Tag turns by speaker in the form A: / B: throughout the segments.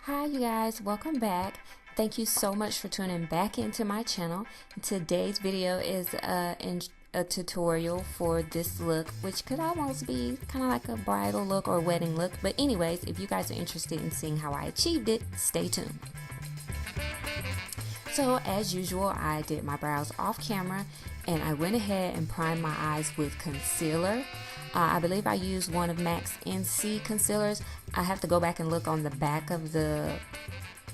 A: Hi you guys, welcome back. Thank you so much for tuning back into my channel. Today's video is a tutorial for this look, which could almost be kind of like a bridal look or wedding look. But anyways, if you guys are interested in seeing how I achieved it, stay tuned. So as usual, I did my brows off camera and I went ahead and primed my eyes with concealer. I believe I used one of MAC's NC concealers. I have to go back and look on the back of the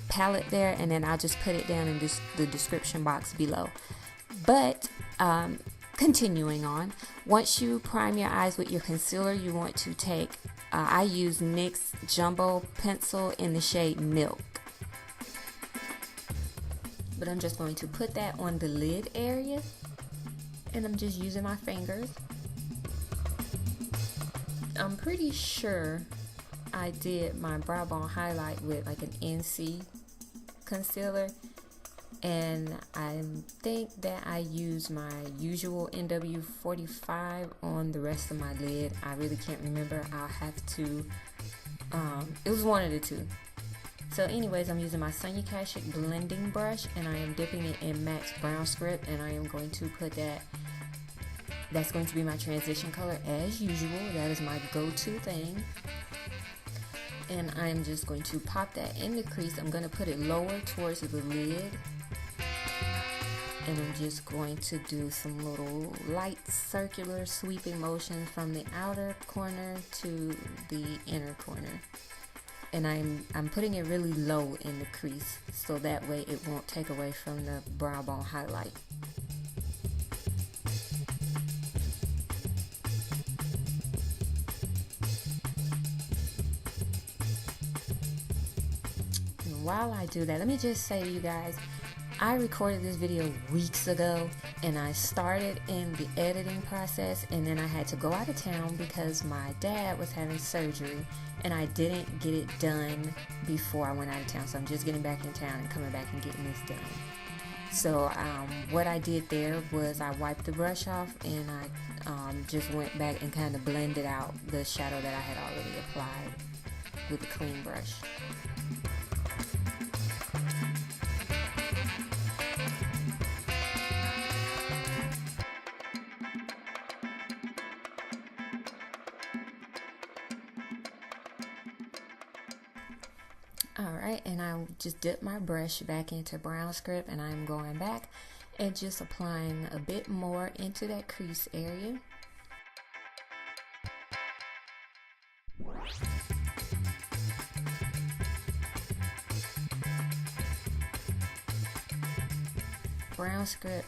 A: palette there, and then I'll just put it down in the description box below. But continuing on, once you prime your eyes with your concealer, you want to take, I use NYX Jumbo Pencil in the shade Milk. But I'm just going to put that on the lid area, and I'm just using my fingers. I'm pretty sure I did my brow bone highlight with like an NC concealer, and I think that I used my usual NW45 on the rest of my lid. I really can't remember. I'll have to, it was one of the two. So anyways, I'm using my Sonia Kashuk blending brush, and I am dipping it in MAC's Brown Script, and I am going to put that's going to be my transition color as usual. That is my go-to thing. And I'm just going to pop that in the crease. I'm going to put it lower towards the lid. And I'm just going to do some little light circular sweeping motions from the outer corner to the inner corner. And I'm putting it really low in the crease, so that way it won't take away from the brow bone highlight. While I do that, let me just say to you guys, I recorded this video weeks ago, and I started in the editing process, and then I had to go out of town because my dad was having surgery, and I didn't get it done before I went out of town. So I'm just getting back in town and coming back and getting this done. So what I did there was I wiped the brush off, and I just went back and kind of blended out the shadow that I had already applied with the clean brush. Alright, and I just dipped my brush back into Brown Script, and I'm going back and just applying a bit more into that crease area. Brown Script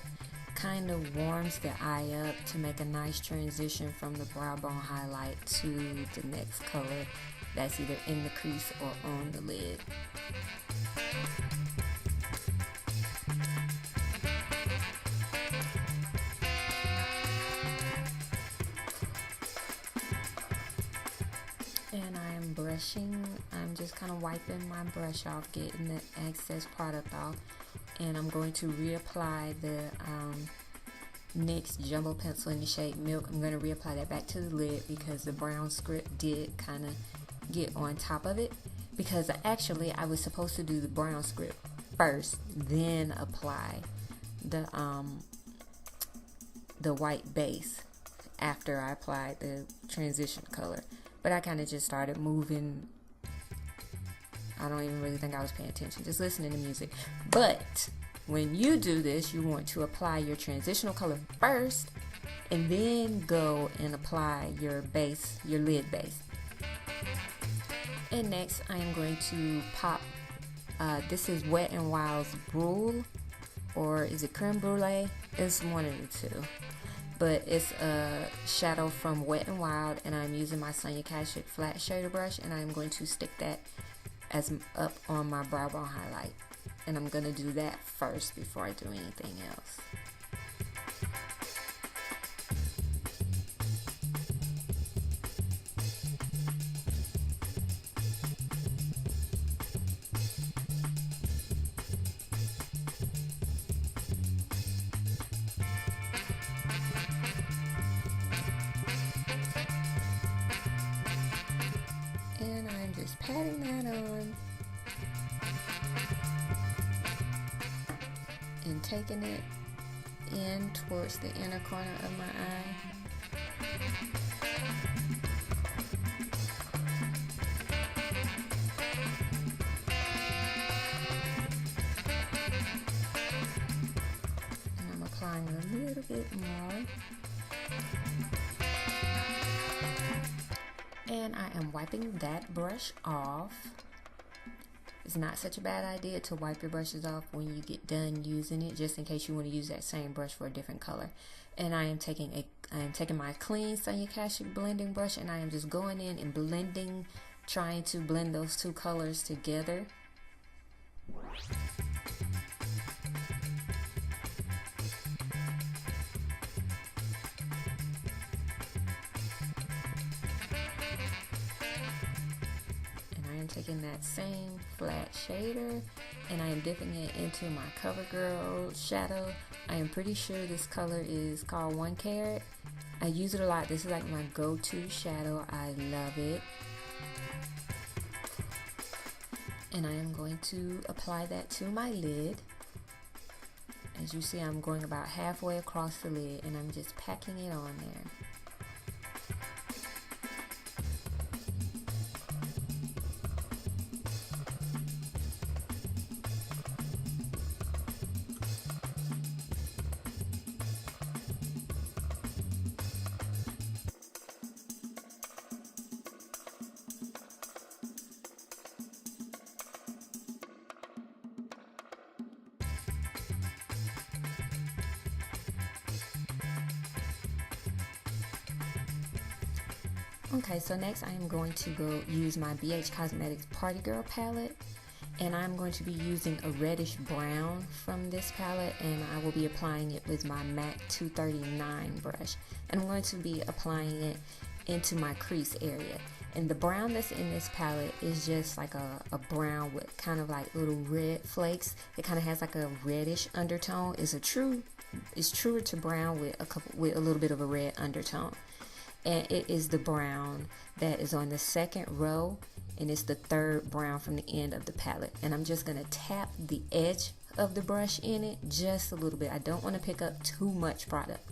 A: kind of warms the eye up to make a nice transition from the brow bone highlight to the next color that's either in the crease or on the lid. And I'm brushing, I'm just kind of wiping my brush off, getting the excess product off, and I'm going to reapply the NYX Jumbo Pencil in the shade Milk. I'm going to reapply that back to the lid because the Brown Script did kind of get on top of it, because actually I was supposed to do the Brown Script first, then apply the white base after I applied the transition color. But I kind of just started moving. I don't even really think I was paying attention, just listening to music. But when you do this, you want to apply your transitional color first, and then go and apply your base, your lid base. And next, I am going to pop, this is Wet n Wild's Brulee, or is it Creme Brulee? It's one of the two. But it's a shadow from Wet n Wild, and I'm using my Sonia Kashuk flat shader brush, and I'm going to stick that as up on my brow bone highlight. And I'm going to do that first before I do anything else. And I'm just patting that on. I'm taking it in towards the inner corner of my eye. And I'm applying a little bit more. And I am wiping that brush off. It's not such a bad idea to wipe your brushes off when you get done using it, just in case you want to use that same brush for a different color. And I am taking my clean Sonia Kashuk blending brush, and I am just going in and blending, trying to blend those two colors together. Taking that same flat shader, and I am dipping it into my CoverGirl shadow. I am pretty sure this color is called 1 Carat. I use it a lot. This is like my go-to shadow. I love it. And I am going to apply that to my lid. As you see, I'm going about halfway across the lid, and I'm just packing it on there. Okay, so next I am going to go use my BH Cosmetics Party Girl palette, and I'm going to be using a Reddish-Brown from this palette, and I will be applying it with my MAC 239 brush, and I'm going to be applying it into my crease area. And the brown that's in this palette is just like a brown with kind of like little red flakes. It kind of has like a reddish undertone. It's truer to brown with a little bit of a red undertone. And it is the brown that is on the second row, and it's the third brown from the end of the palette. And I'm just gonna tap the edge of the brush in it just a little bit. I don't want to pick up too much product.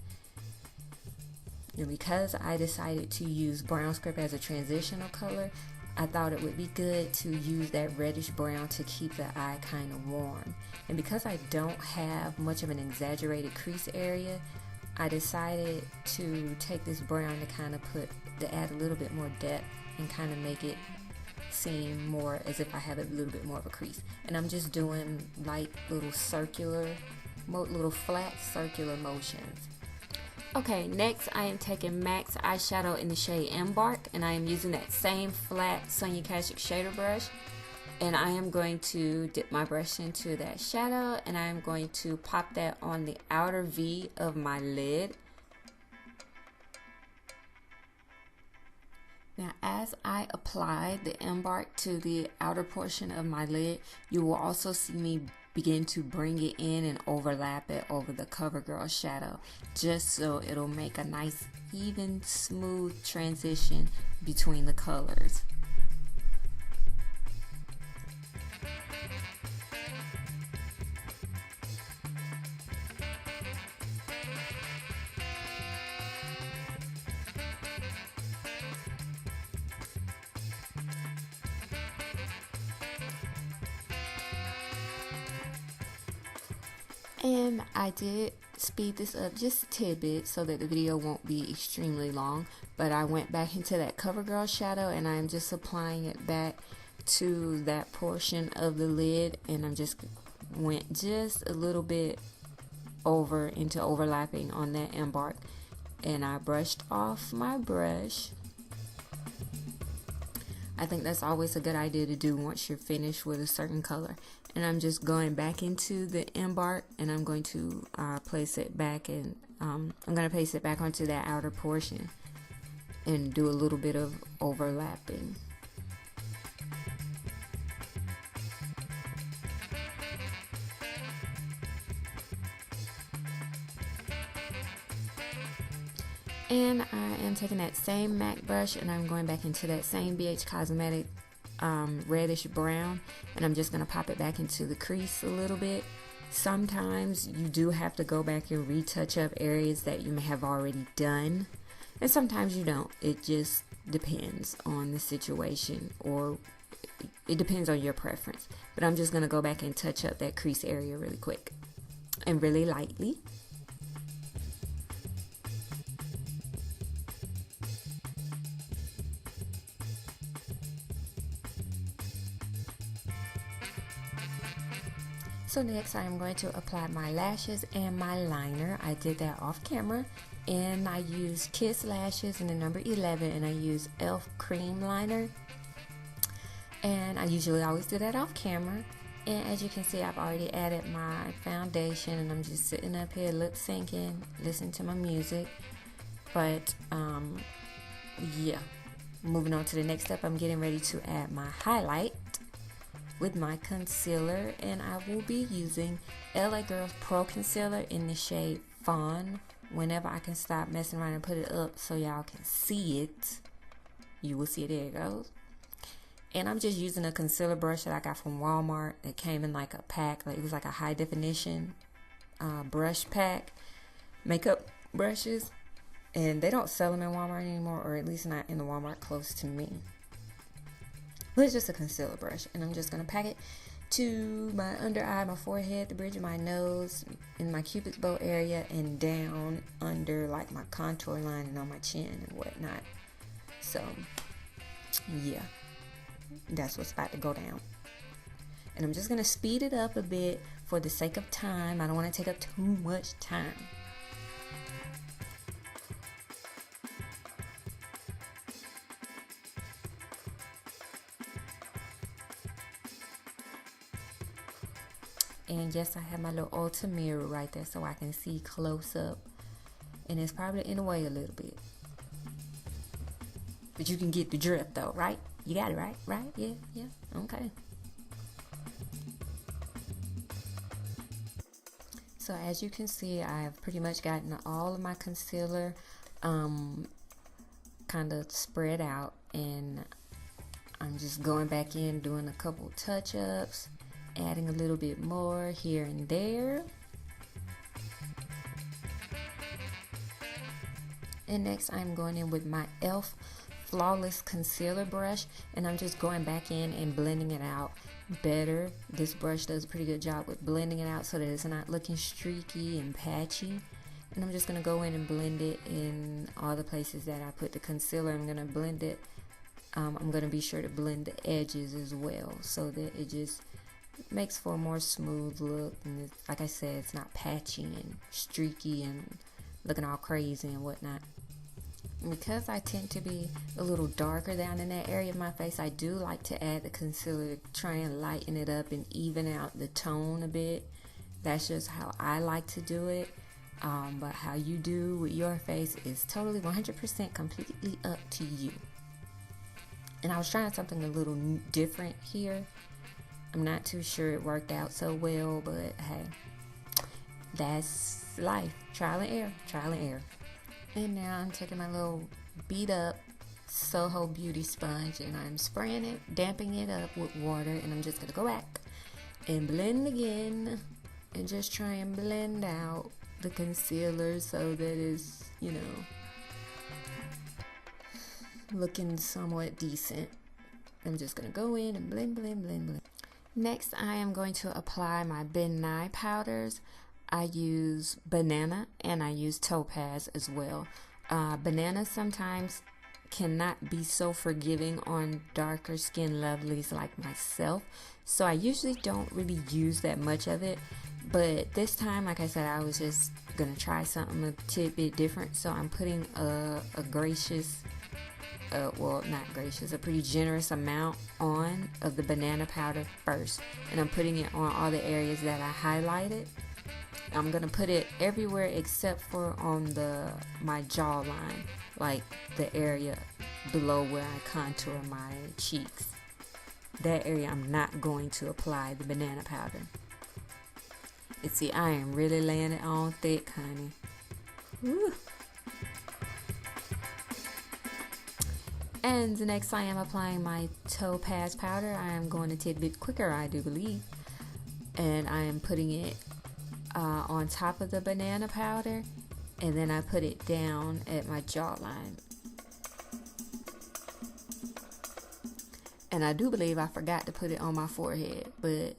A: And because I decided to use brown script as a transitional color, I thought it would be good to use that reddish brown to keep the eye kind of warm. And because I don't have much of an exaggerated crease area, I decided to take this brown to kind of add a little bit more depth and kind of make it seem more as if I have a little bit more of a crease. And I'm just doing light little flat circular motions. Okay, next I am taking MAC's eyeshadow in the shade Embark, and I am using that same flat Sonia Kashuk shader brush. And I am going to dip my brush into that shadow, and I am going to pop that on the outer V of my lid. Now, as I apply the Embark to the outer portion of my lid, you will also see me begin to bring it in and overlap it over the CoverGirl shadow, just so it'll make a nice, even, smooth transition between the colors. And I did speed this up just a tidbit so that the video won't be extremely long, but I went back into that CoverGirl shadow, and I'm just applying it back to that portion of the lid, and I'm just went just a little bit over into overlapping on that Embark, and I brushed off my brush. I think that's always a good idea to do once you're finished with a certain color. And I'm just going back into the Embark, and I'm going to place it back, and I'm going to place it back onto that outer portion and do a little bit of overlapping. And I am taking that same MAC brush, and I'm going back into that same BH Cosmetic Reddish-Brown, and I'm just going to pop it back into the crease a little bit, Sometimes you do have to go back and retouch up areas that you may have already done, and sometimes you don't. It just depends on the situation, or it depends on your preference. But I'm just going to go back and touch up that crease area really quick and really lightly. So next I'm going to apply my lashes and my liner. I did that off camera, and I used Kiss lashes in the number 11, and I used E.L.F. cream liner. And I usually always do that off camera. And as you can see, I've already added my foundation, and I'm just sitting up here lip syncing, listening to my music. But yeah, moving on to the next step, I'm getting ready to add my highlight with my concealer, and I will be using LA Girls Pro Concealer in the shade Fawn. Whenever I can stop messing around and put it up so y'all can see it, you will see it. There it goes. And I'm just using a concealer brush that I got from Walmart. It came in like a pack, like it was like a high definition brush pack, makeup brushes, and they don't sell them in Walmart anymore, or at least not in the Walmart close to me. But it's just a concealer brush, and I'm just going to pack it to my under eye, my forehead, the bridge of my nose, in my cupid's bow area, and down under like my contour line and on my chin and whatnot. So yeah, that's what's about to go down. And I'm just going to speed it up a bit for the sake of time. I don't want to take up too much time. And yes, I have my little Ulta mirror right there so I can see close up. And it's probably in the way a little bit. But you can get the drift though, right? You got it, right? Right? Yeah, yeah. Okay. So as you can see, I've pretty much gotten all of my concealer kind of spread out. And I'm just going back in, doing a couple touch-ups, adding a little bit more here and there. And next I'm going in with my E.L.F. Flawless Concealer brush, and I'm just going back in and blending it out better. This brush does a pretty good job with blending it out so that it's not looking streaky and patchy. And I'm just going to go in and blend it in all the places that I put the concealer. I'm going to blend it. I'm going to be sure to blend the edges as well so that it just makes for a more smooth look, and it's, like I said, it's not patchy and streaky and looking all crazy and whatnot. Because I tend to be a little darker down in that area of my face, I do like to add the concealer to try and lighten it up and even out the tone a bit. That's just how I like to do it. But how you do with your face is totally 100% completely up to you. And I was trying something a little different here. I'm not too sure it worked out so well, but hey, that's life. Trial and error, trial and error. And now I'm taking my little beat up Soho Beauty sponge, and I'm spraying it, damping it up with water, and I'm just gonna go back and blend again and just try and blend out the concealer so that it's, you know, looking somewhat decent. I'm just gonna go in and blend, blend, blend, blend. Next, I am going to apply my Ben Nye powders. I use Banana and I use Topaz as well. Banana sometimes cannot be so forgiving on darker skin lovelies like myself, so I usually don't really use that much of it. But this time, like I said, I was just gonna try something a tidbit different, so I'm putting a gracious, well, not gracious, a pretty generous amount on of the banana powder first, and I'm putting it on all the areas that I highlighted. I'm gonna put it everywhere except for on my jawline, like the area below where I contour my cheeks. That area I'm not going to apply the banana powder. And see, I am really laying it on thick, honey. Woo. And next I am applying my Topaz powder. I am going a tidbit quicker, I do believe. and I am putting it on top of the banana powder, and then I put it down at my jawline. And I do believe I forgot to put it on my forehead, but it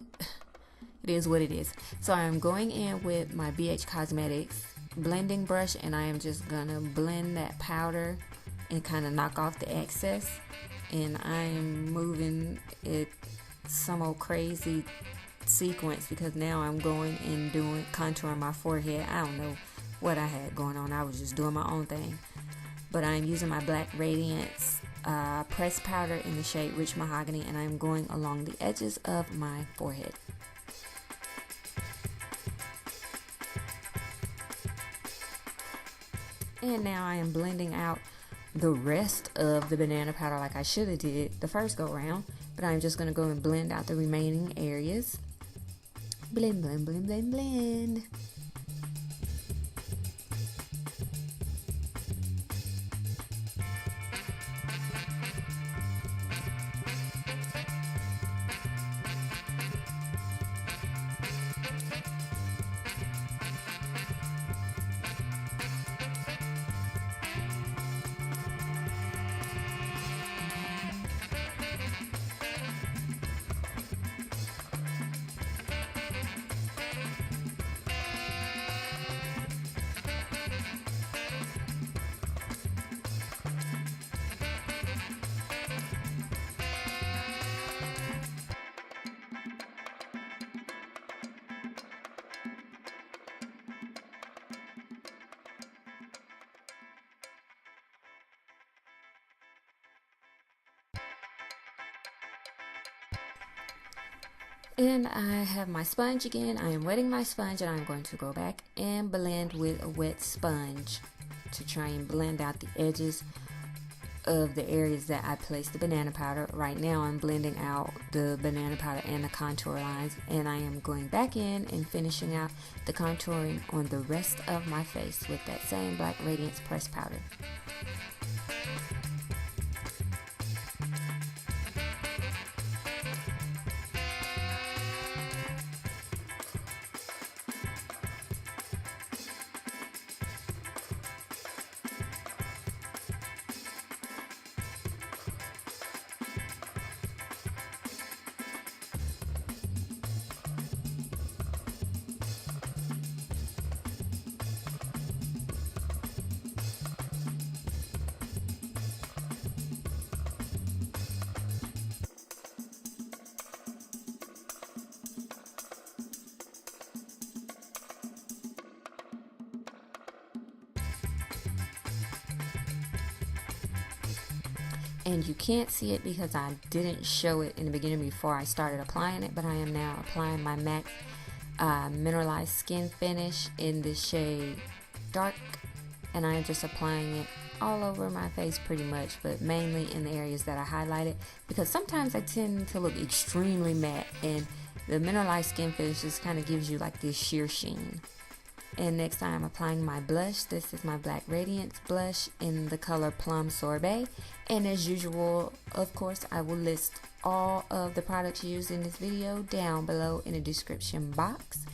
A: is what it is. So I'm going in with my BH Cosmetics blending brush, and I am just gonna blend that powder and kind of knock off the excess. And I am moving it some old crazy sequence because now I'm going and doing contouring my forehead. I don't know what I had going on. I was just doing my own thing. But I'm using my black Radiance pressed powder in the shade Rich Mahogany, and I'm going along the edges of my forehead. And now I am blending out the rest of the banana powder like I should have did the first go round, but I'm just going to go and blend out the remaining areas. Blend, blend, blend, blend, blend. And I have my sponge again. I am wetting my sponge, and I'm going to go back and blend with a wet sponge to try and blend out the edges of the areas that I placed the banana powder. Right now I'm blending out the banana powder and the contour lines, and I am going back in and finishing out the contouring on the rest of my face with that same black Radiance pressed powder. And you can't see it because I didn't show it in the beginning before I started applying it, but I am now applying my MAC Mineralized Skin Finish in the shade Dark, and I'm just applying it all over my face pretty much, but mainly in the areas that I highlighted, because sometimes I tend to look extremely matte, and the Mineralized Skin Finish just kind of gives you like this sheer sheen. And next I'm applying my blush. This is my Black Radiance blush in the color Plum Sorbet. And as usual, of course, I will list all of the products used in this video down below in the description box.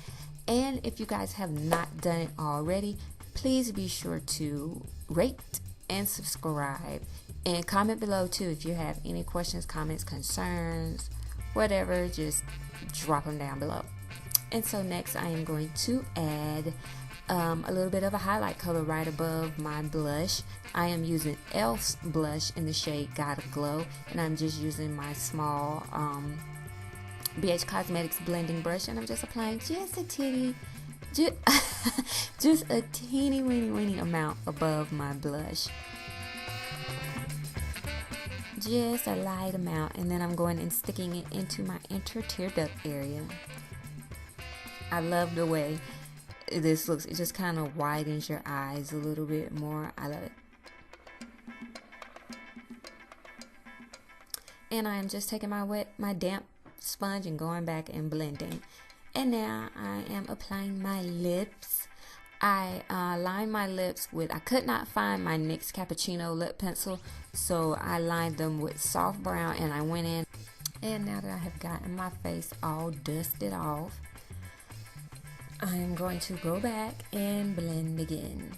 A: And if you guys have not done it already, please be sure to rate and subscribe. And comment below too if you have any questions, comments, concerns, whatever, just drop them down below. And so next I am going to add a little bit of a highlight color right above my blush. I am using E.L.F's blush in the shade Gotta Glow, and I'm just using my small BH Cosmetics blending brush, and I'm just applying just a teeny weeny amount above my blush. Just a light amount, and then I'm going and sticking it into my inner tear duct area. I love the way this looks. It just kind of widens your eyes a little bit more. I love it. And I am just taking my damp sponge and going back and blending. And now I am applying my lips. I lined my lips with, I could not find my NYX Cappuccino lip pencil, so I lined them with soft brown, and I went in. And now that I have gotten my face all dusted off, I am going to go back and blend again.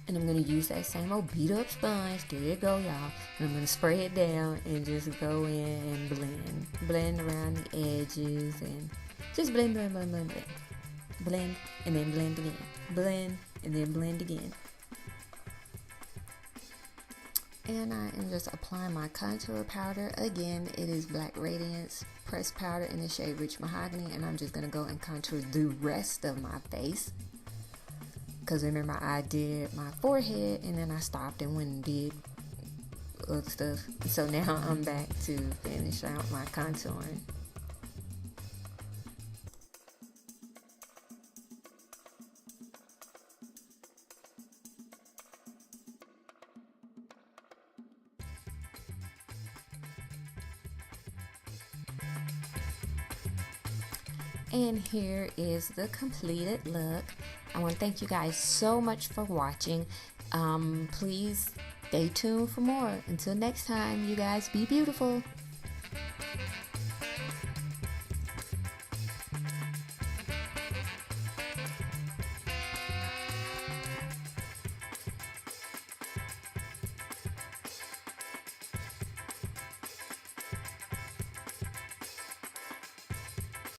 A: And I'm going to use that same old beat up sponge. There you go, y'all. And I'm going to spray it down and just go in and blend. Blend around the edges and just blend, blend, blend, blend, blend. Blend and then blend again. Blend and then blend again. And I am just applying my contour powder. Again, it is Black Radiance pressed powder in the shade Rich Mahogany. And I'm just going to go and contour the rest of my face. Because remember, I did my forehead and then I stopped and went and did other stuff. So now I'm back to finish out my contouring. And here is the completed look. I want to thank you guys so much for watching. Please stay tuned for more. Until next time, you guys be beautiful.